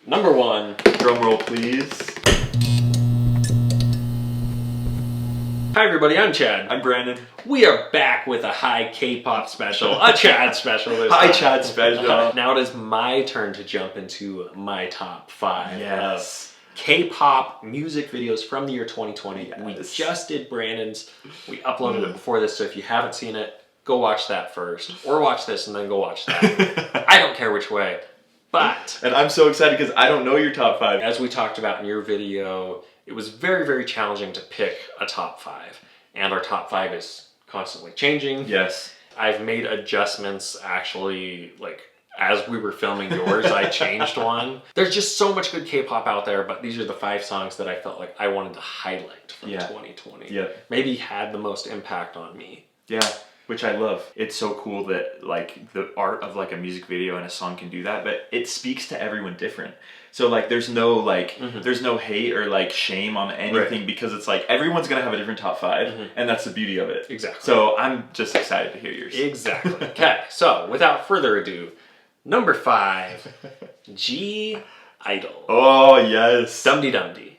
Number 1. Drum roll, please. Hi everybody, I'm Chad. I'm Brandon. We are back with a Hi K-pop special, a Chad special this Hi time. Chad special. Now it is my turn to jump into my top 5 Yes. of K-pop music videos from the year 2020. Yes. We just did Brandon's. We uploaded it before this, so if you haven't seen it, go watch that first. Or watch this and then go watch that. I don't care which way. But And I'm so excited because I don't know your top 5. as we talked about in your video, it was very, very challenging to pick a top 5. And our top 5 is constantly changing. Yes. I've made adjustments actually, like, as we were filming yours, I changed one. There's just so much good K-pop out there, but these are the 5 songs that I felt like I wanted to highlight from 2020. Yeah. Maybe had the most impact on me. Yeah. Which I love. It's so cool that like the art of like a music video and a song can do that, but it speaks to everyone different. So like there's no like there's no hate or like shame on anything because it's like everyone's gonna have a different top 5 and that's the beauty of it. Exactly. So I'm just excited to hear yours. Exactly. Okay, so without further ado, number 5, G Idol. Oh yes. Dumdy Dumdy.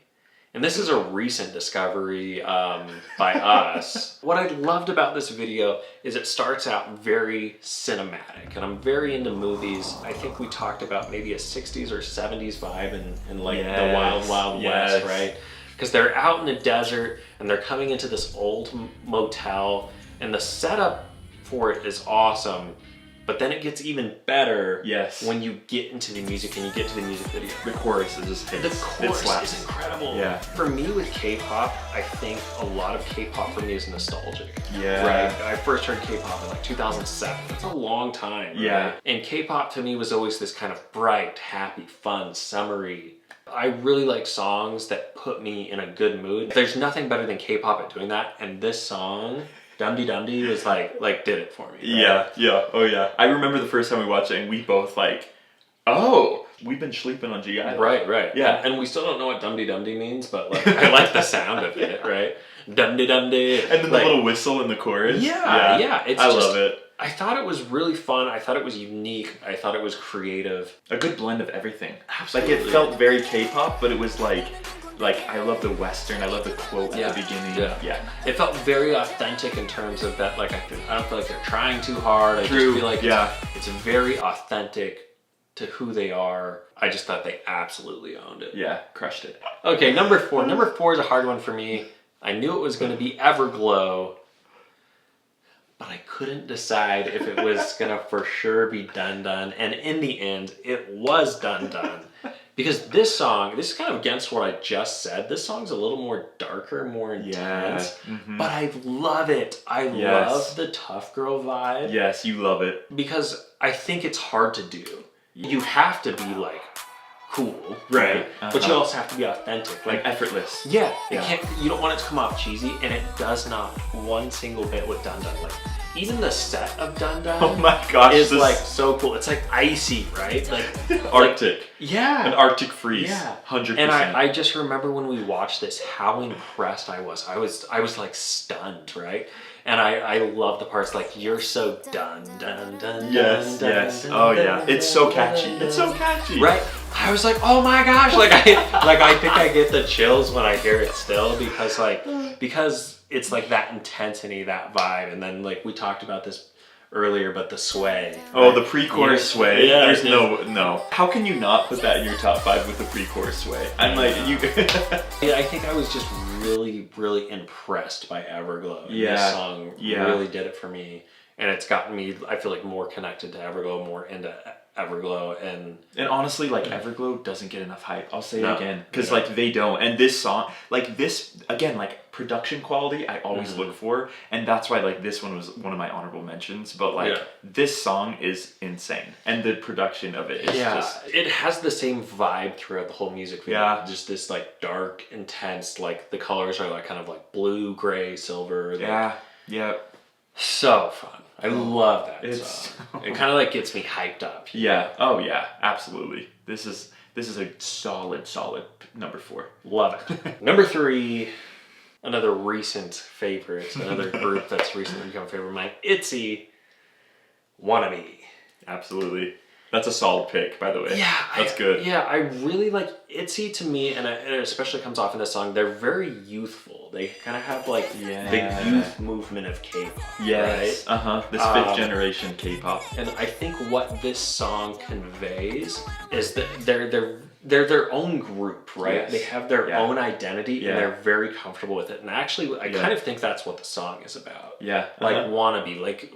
And this is a recent discovery by us. What I loved about this video is it starts out very cinematic, and I'm very into movies. I think we talked about maybe a 60s or 70s vibe in like the Wild Wild West, right? Because they're out in the desert and they're coming into this old motel, and the setup for it is awesome. But then it gets even better when you get into the music and you get to the music video. The chorus is just hits. The chorus is incredible. Yeah. For me with K-pop, I think a lot of K-pop for me is nostalgic. Yeah. Right? I first heard K-pop in like 2007. That's a long time. Yeah. Right? And K-pop to me was always this kind of bright, happy, fun, summery. I really like songs that put me in a good mood. There's nothing better than K-pop at doing that. And this song, Dumdy Dumdy, was like did it for me. Right? Yeah, oh yeah. I remember the first time we watched it and we both like, oh, we've been sleeping on G Idol. Right. Yeah. And we still don't know what Dumdy Dumdy means, but like I like the sound of it, right? Dumdy Dumdy. And then the little whistle in the chorus. Yeah. I love it. I thought it was really fun. I thought it was unique. I thought it was creative. A good blend of everything. Absolutely. Like it felt very K-pop, but it was like I love the Western, I love the quote at the beginning. Yeah. It felt very authentic in terms of that, like I don't feel like they're trying too hard. I just feel like it's very authentic to who they are. I just thought they absolutely owned it. Yeah, crushed it. Okay, number 4. Number 4 is a hard one for me. I knew it was going to be Everglow, but I couldn't decide if it was going to for sure be Dun Dun. And in the end, it was Dun Dun. Because this song, this is kind of against what I just said. This song's a little more darker, more intense. But I love it. I love the tough girl vibe. Yes, you love it. Because I think it's hard to do. You have to be like cool, right? But you also have to be authentic, like effortless. Yeah, it can't. You don't want it to come off cheesy, and it does not one single bit with Dun Dun. Like even the set of Dun Dun, oh my gosh, is like so cool. It's like icy, right? Like Arctic. Yeah, an Arctic freeze. Yeah, 100%. And I just remember when we watched this, how impressed I was. I was like stunned, right? And I love the parts like you're so dun dun dun. Yes, dun, yes. Dun, oh dun, yeah, dun, it's so dun, catchy. dun, It's so catchy. Right? I was like, oh my gosh! Like I think I get the chills when I hear it still because it's like that intensity, that vibe, and then like we talked about this earlier, but the sway. Oh, the pre-chorus sway. Yeah, There's no. How can you not put that in your top 5 with the pre-chorus sway? I'm like you. Yeah, I think I was just really, really impressed by Everglow. And Yeah. This song really did it for me. And it's gotten me, I feel like, more connected to Everglow, more into Everglow. And honestly, like, Everglow doesn't get enough hype. I'll say it again. Because, like, they don't. And this song, like, this, again, like, production quality I always look for. And that's why, like, this one was one of my honorable mentions. But, like, this song is insane. And the production of it is just... it has the same vibe throughout the whole music video. Yeah. Just this, like, dark, intense, like, the colors are, like, kind of, like, blue, gray, silver. Like, yeah. So fun. I love that song. It kind of, like, gets me hyped up. Yeah. Oh, yeah. Absolutely. This is a solid number 4. Love it. Number 3, another recent favorite, another group that's recently become a favorite of mine, ITZY, Wannabe. Absolutely. That's a solid pick, by the way. Yeah, that's good. Yeah, I really like ITZY to me, and it especially comes off in this song. They're very youthful. They kind of have like the youth movement of K-pop. Yes. Right? This fifth generation K-pop. And I think what this song conveys is that they're their own group, right? Yes. They have their own identity, and they're very comfortable with it. And actually, I kind of think that's what the song is about. Yeah. Like Wannabe, like.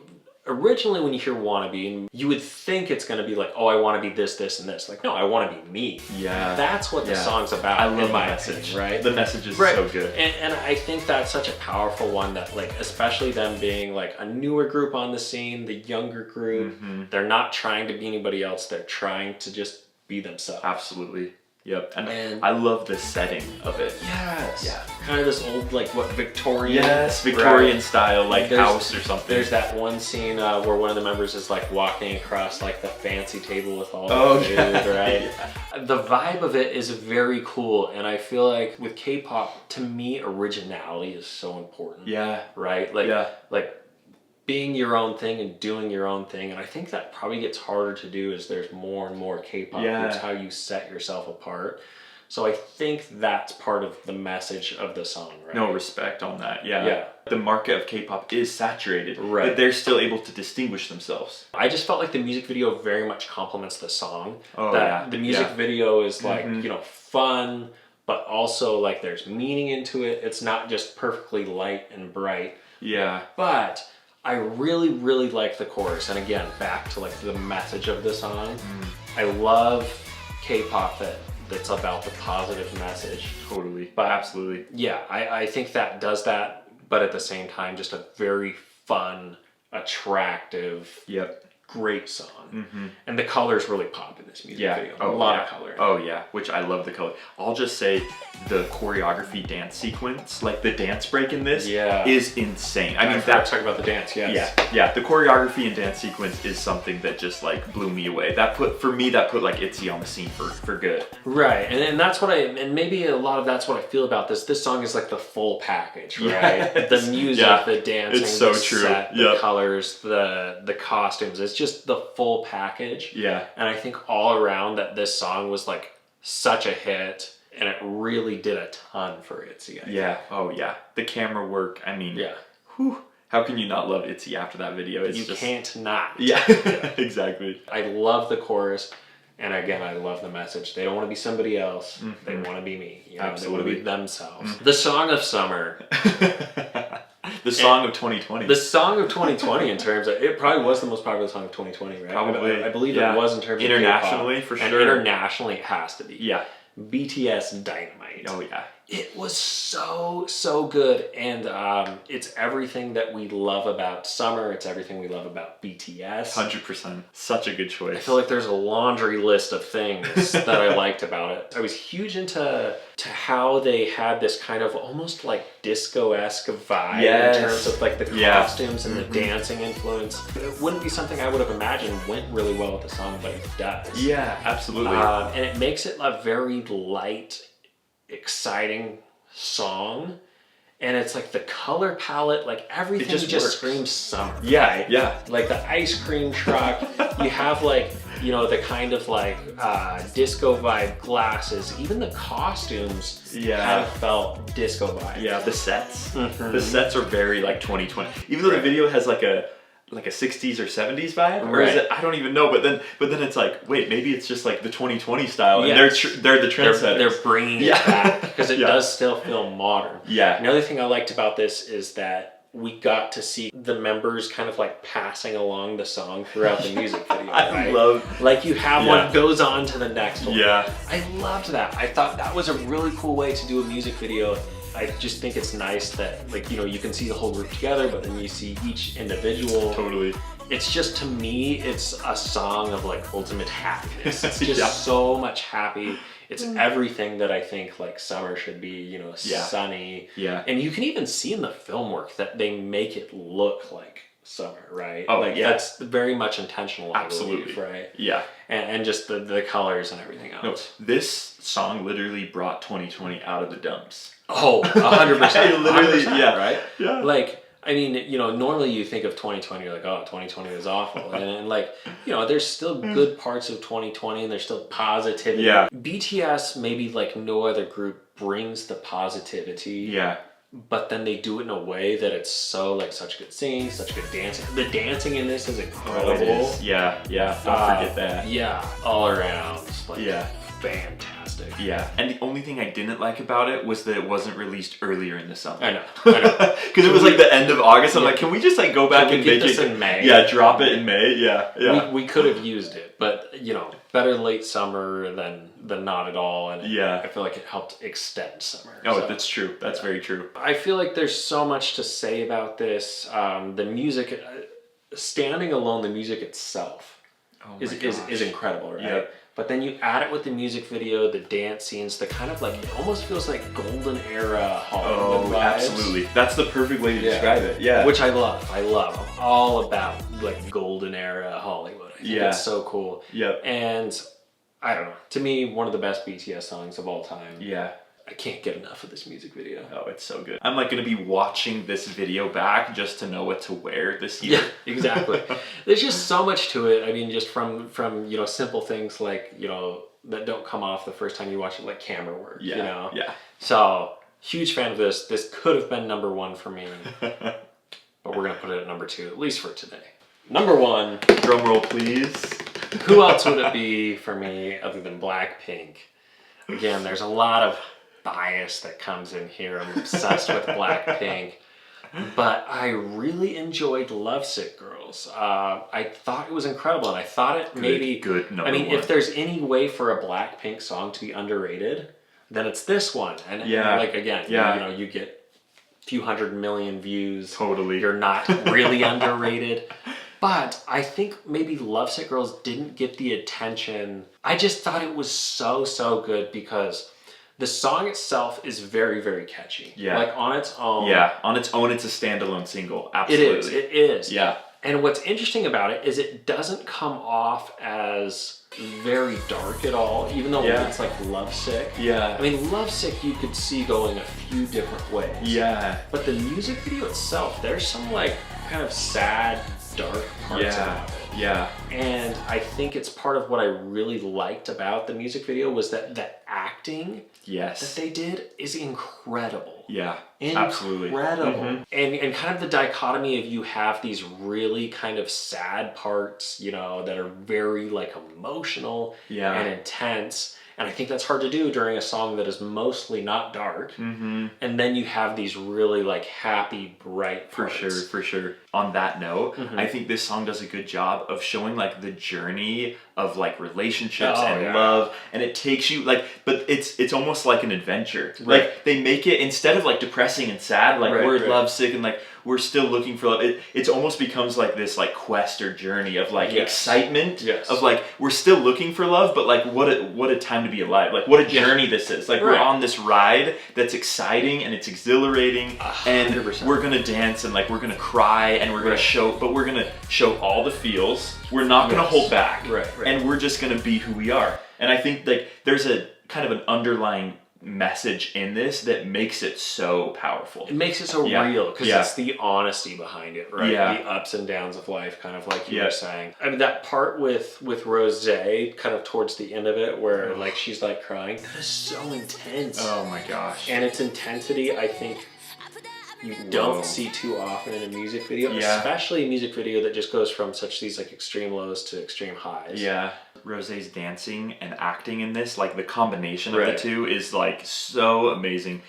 Originally, when you hear Wannabe, you would think it's going to be like, oh, I want to be this, this, and this. Like, no, I want to be me. Yeah. That's what the song's about. I love in the my message. opinion, right? The message is so good. And I think that's such a powerful one that, like, especially them being like a newer group on the scene, the younger group, they're not trying to be anybody else. They're trying to just be themselves. Absolutely. Yep, and I love the setting of it. Yes. Yeah. Kind of this old, like, what, Victorian? Yes, Victorian style, like, house or something. There's that one scene where one of the members is, like, walking across, like, the fancy table with all the food, right? Yeah. The vibe of it is very cool, and I feel like with K-pop, to me, originality is so important. Yeah. Right? Like, being your own thing and doing your own thing, and I think that probably gets harder to do as there's more and more K-pop groups, how you set yourself apart. So I think that's part of the message of the song, right? No, respect on that, yeah. The market of K-pop is saturated, right? But they're still able to distinguish themselves. I just felt like the music video very much complements the song. Oh, that the music video is like, you know, fun, but also like there's meaning into it. It's not just perfectly light and bright. Yeah. But I really, really like the chorus. And again, back to like the message of the song. I love K-pop that's about the positive message. Totally. But absolutely. Yeah, I think that does that, but at the same time, just a very fun, attractive, great song. And the colors really pop in this music video. A lot of color. Oh yeah, which I love the color. I'll just say the choreography dance sequence, like the dance break in this, is insane. I mean, that's talking about the dance, yes. Yeah. The choreography and dance sequence is something that just like blew me away. That put like ITZY on the scene for good. Right, and that's what and maybe a lot of that's what I feel about this. This song is like the full package, right? Yes. The music, the dancing, it's so the true. set, the colors, the costumes. It's just the full package. Yeah. And I think all around that this song was like such a hit, and it really did a ton for ITZY. Yeah. Oh yeah. The camera work. I mean. Yeah. Whew. How can you not love ITZY after that video? You can't not. Yeah. Exactly. I love the chorus. And again, I love the message. They don't want to be somebody else. They want to be me. You know, absolutely. They want to be themselves. The song of summer. The song of 2020. The song of 2020 in terms of, it probably was the most popular song of 2020, right? Probably. I believe it was in terms of internationally, K-pop. For sure. And internationally, it has to be. Yeah. BTS Dynamite. Oh yeah. It was so good, and it's everything that we love about summer. It's everything we love about BTS. 100%. Such a good choice. I feel like there's a laundry list of things that I liked about it. I was huge into how they had this kind of almost like disco-esque vibe in terms of like the costumes and the dancing influence. It wouldn't be something I would have imagined went really well with the song, but it does. Yeah, absolutely. And it makes it a very light, exciting song, and it's like the color palette, like everything just screams summer. Yeah, yeah. Like the ice cream truck, you have like, you know, the kind of like disco vibe glasses, even the costumes kind of felt disco vibe. Yeah, the sets. The sets are very like 2020. Even though the video has like a 60s or 70s vibe, or is it? I don't even know. But then it's like, wait, maybe it's just like the 2020 style, and they're the trendsetters. They're bringing it back because it does still feel modern. Yeah. Another thing I liked about this is that we got to see the members kind of like passing along the song throughout the music video. I love, like you have one goes on to the next one. Yeah. I loved that. I thought that was a really cool way to do a music video. I just think it's nice that, like, you know, you can see the whole group together, but then you see each individual. Totally. It's just, to me, it's a song of like ultimate happiness. It's just so much happy. It's everything that I think like summer should be, you know, sunny. Yeah. And you can even see in the film work that they make it look like summer, right? Oh, like that's very much intentional. Absolutely. I believe, right? Yeah. And just the colors and everything else. No, this song literally brought 2020 out of the dumps. Oh, 100%. Literally, 100%, right? Yeah. Like, I mean, you know, normally you think of 2020, you're like, oh, 2020 was awful. And like, you know, there's still good parts of 2020 and there's still positivity. Yeah. BTS, maybe like no other group, brings the positivity. Yeah. But then they do it in a way that it's so like such good singing, such good dancing. The dancing in this is incredible. Oh, it is. Yeah, yeah. Don't forget that. Yeah, all around. Like, yeah. Fantastic. Yeah, and the only thing I didn't like about it was that it wasn't released earlier in the summer. I know. Because it was like the end of August. I'm like, can we just like go back and make this it in May? Yeah, drop it in May. Yeah, yeah. We could have used it, but you know, better late summer than not at all. And yeah, I feel like it helped extend summer. Oh, so, that's true. That's very true. I feel like there's so much to say about this. The music, standing alone, the music itself is incredible, right? Yep. But then you add it with the music video, the dance scenes, the kind of like, it almost feels like golden era Hollywood vibes. Absolutely. That's the perfect way to describe it. Yeah. Which I love. I'm all about like golden era Hollywood. I think it's so cool. Yep. And I don't know. To me, one of the best BTS songs of all time. Yeah. I can't get enough of this music video. Oh, it's so good. I'm like going to be watching this video back just to know what to wear this year. Yeah, exactly. There's just so much to it. I mean, just from you know, simple things like, you know, that don't come off the first time you watch it, like camera work, yeah, you know? Yeah. So, huge fan of this. This could have been number one for me. But we're going to put it at number two, at least for today. Number one. Drum roll, please. Who else would it be for me other than Blackpink? Again, there's a lot of bias that comes in here. I'm obsessed with Blackpink, but I really enjoyed Lovesick Girls. I thought it was incredible, and I thought it good I mean, if there's any way for a Blackpink song to be underrated, then it's this one. And like again, you know, you get a few 100 million views. Totally, you're not really underrated. But I think maybe Lovesick Girls didn't get the attention. I just thought it was so good because the song itself is very, very catchy. Yeah. Like on its own. Yeah, on its own, it's a standalone single. Absolutely. It is. Yeah. And what's interesting about it is it doesn't come off as very dark at all, even though it's like Lovesick. Yeah. I mean, Lovesick you could see going a few different ways. Yeah. But the music video itself, there's some like kind of sad, dark parts about it. Yeah. And I think it's part of what I really liked about the music video was that the acting that they did is incredible. Yeah, incredible. Mm-hmm. And kind of the dichotomy of you have these really kind of sad parts, you know, that are very like emotional and intense. And I think that's hard to do during a song that is mostly not dark. Mm-hmm. And then you have these really like happy, bright parts. For sure. On that note, I think this song does a good job of showing like the journey of like relationships and love. And it takes you like, but it's almost like an adventure. Right. Like they make it, instead of like depressing and sad, like we're lovesick and like we're still looking for love. It almost becomes like this like quest or journey of like excitement of like we're still looking for love, but like what a time to be alive. Like what a journey this is. Like we're on this ride that's exciting and it's exhilarating 100%. And we're gonna dance and like we're gonna cry and we're gonna show, but we're gonna show all the feels. We're not gonna hold back. Right. And we're just gonna be who we are. And I think like there's a kind of an underlying message in this that makes it so powerful. It makes it so real because it's the honesty behind it, right? Yeah. The ups and downs of life, kind of like you were saying. I mean, that part with Rose, kind of towards the end of it, where like she's like crying, that is so intense. Oh my gosh. And its intensity, I think you don't see too often in a music video, especially a music video that just goes from these like extreme lows to extreme highs. Yeah. Rosé's dancing and acting in this, like the combination of the two is like so amazing.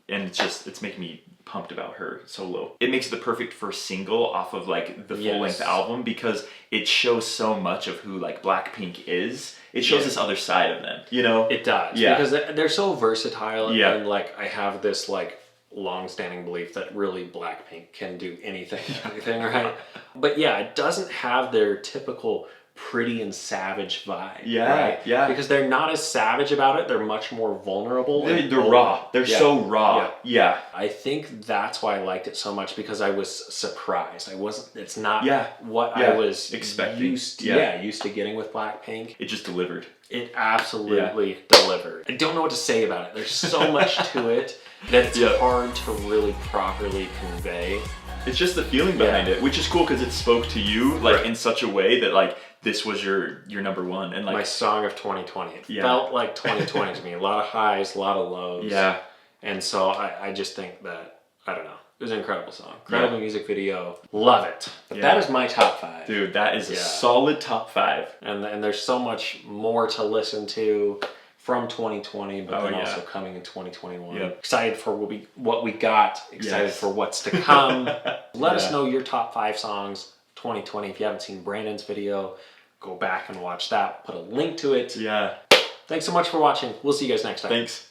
And it's making me pumped about her solo. It makes it the perfect first single off of like the full-length album because it shows so much of who like Blackpink is. It shows this other side of them, you know? It does. Yeah. Because they're so versatile and like I have this like long-standing belief that really Blackpink can do anything, right? But yeah, it doesn't have their typical pretty and savage vibe. Yeah. Because they're not as savage about it. They're much more vulnerable. They're raw. They're so raw. Yeah. I think that's why I liked it so much because I was surprised. It's not what I was expecting. Used to getting with Blackpink. It just delivered. It absolutely delivered. I don't know what to say about it. There's so much to it that it's hard to really properly convey. It's just the feeling behind it, which is cool because it spoke to you like in such a way that like this was your number one and like my song of 2020. It felt like 2020 to me. A lot of highs, a lot of lows. Yeah. And so I just think that, I don't know, it was an incredible song. Incredible music video. Love it. But that is my top 5. Dude, that is a solid top 5. And there's so much more to listen to from 2020, but then also coming in 2021. Yep. Excited for what we got. Excited for what's to come. Let us know your top 5 songs 2020. If you haven't seen Brandon's video, go back and watch that. Put a link to it. Yeah. Thanks so much for watching. We'll see you guys next time. Thanks.